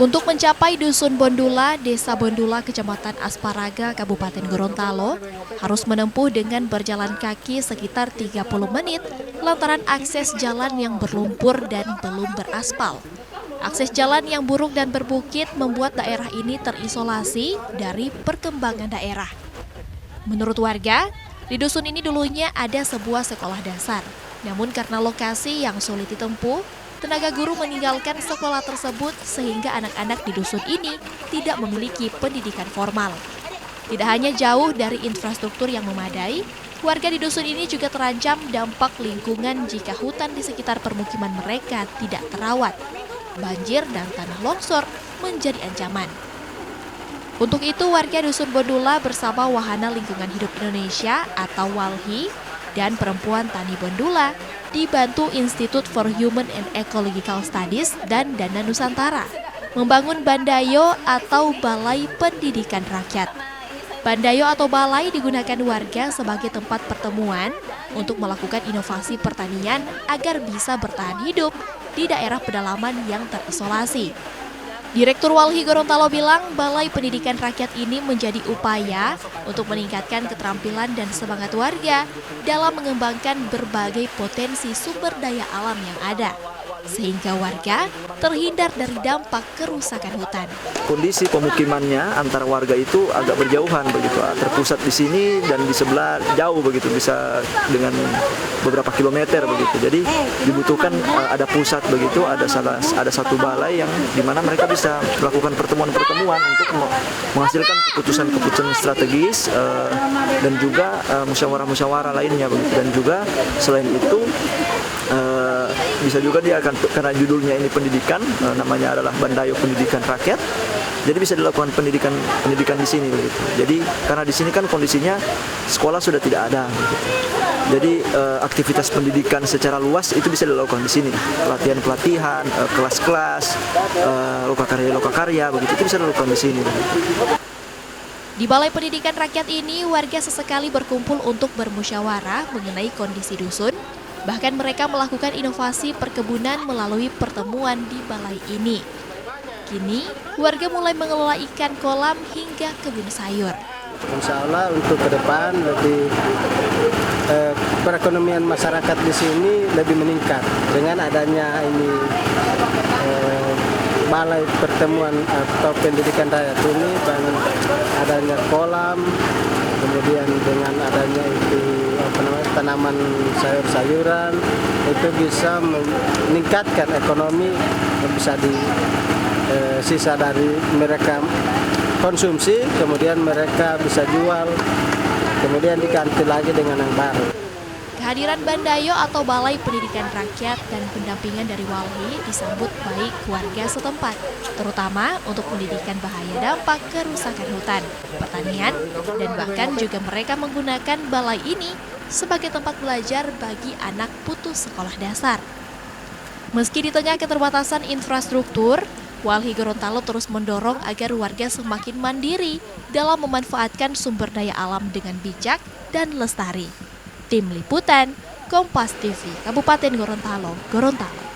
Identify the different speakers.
Speaker 1: Untuk mencapai Dusun Bondula, Desa Bondula, Kecamatan Asparaga, Kabupaten Gorontalo, harus menempuh dengan berjalan kaki sekitar 30 menit lantaran akses jalan yang berlumpur dan belum beraspal. Akses jalan yang buruk dan berbukit membuat daerah ini terisolasi dari perkembangan daerah. Menurut warga, di dusun ini dulunya ada sebuah sekolah dasar. Namun karena lokasi yang sulit ditempuh, tenaga guru meninggalkan sekolah tersebut sehingga anak-anak di dusun ini tidak memiliki pendidikan formal. Tidak hanya jauh dari infrastruktur yang memadai, warga di dusun ini juga terancam dampak lingkungan jika hutan di sekitar permukiman mereka tidak terawat. Banjir dan tanah longsor menjadi ancaman. Untuk itu, warga Dusun Bondula bersama Wahana Lingkungan Hidup Indonesia atau WALHI dan Perempuan Tani Bondula dibantu Institute for Human and Ecological Studies dan Dana Nusantara membangun Bandayo atau Balai Pendidikan Rakyat. Bandayo atau balai digunakan warga sebagai tempat pertemuan untuk melakukan inovasi pertanian agar bisa bertahan hidup di daerah pedalaman yang terisolasi. Direktur Walhi Gorontalo bilang Balai Pendidikan Rakyat ini menjadi upaya untuk meningkatkan keterampilan dan semangat warga dalam mengembangkan berbagai potensi sumber daya alam yang ada, sehingga warga terhindar dari dampak kerusakan hutan.
Speaker 2: Kondisi pemukimannya antara warga itu agak berjauhan begitu, terpusat di sini dan di sebelah jauh begitu, bisa dengan beberapa kilometer begitu. Jadi dibutuhkan ada pusat begitu, ada satu balai yang dimana mereka bisa melakukan pertemuan-pertemuan untuk menghasilkan keputusan-keputusan strategis dan juga musyawarah-musyawarah lainnya begitu. Dan juga selain itu bisa juga dia akan, karena judulnya ini pendidikan, namanya adalah Bandayo Pendidikan Rakyat. Jadi bisa dilakukan pendidikan di sini begitu. Jadi karena di sini kan kondisinya sekolah sudah tidak ada begitu. Jadi aktivitas pendidikan secara luas itu bisa dilakukan di sini. Pelatihan-pelatihan, kelas-kelas, lokakarya begitu itu bisa dilakukan di sini.
Speaker 1: Di Balai Pendidikan Rakyat ini, warga sesekali berkumpul untuk bermusyawarah mengenai kondisi dusun. Bahkan mereka melakukan inovasi perkebunan melalui pertemuan di balai ini. Kini, warga mulai mengelola ikan kolam hingga kebun sayur.
Speaker 3: Insya Allah untuk ke depan lebih perekonomian masyarakat di sini lebih meningkat dengan adanya ini balai pertemuan atau pendidikan rakyat ini, dengan adanya kolam, kemudian dengan adanya itu tanaman sayur-sayuran, itu bisa meningkatkan ekonomi yang bisa sisa dari mereka konsumsi, kemudian mereka bisa jual, kemudian diganti lagi dengan yang baru.
Speaker 1: Kehadiran Bandayo atau Balai Pendidikan Rakyat dan pendampingan dari Walhi disambut baik warga setempat, terutama untuk pendidikan bahaya dampak kerusakan hutan, pertanian, dan bahkan juga mereka menggunakan balai ini sebagai tempat belajar bagi anak putus sekolah dasar. Meski di tengah keterbatasan infrastruktur, Walhi Gorontalo terus mendorong agar warga semakin mandiri dalam memanfaatkan sumber daya alam dengan bijak dan lestari. Tim Liputan, Kompas TV, Kabupaten Gorontalo, Gorontalo.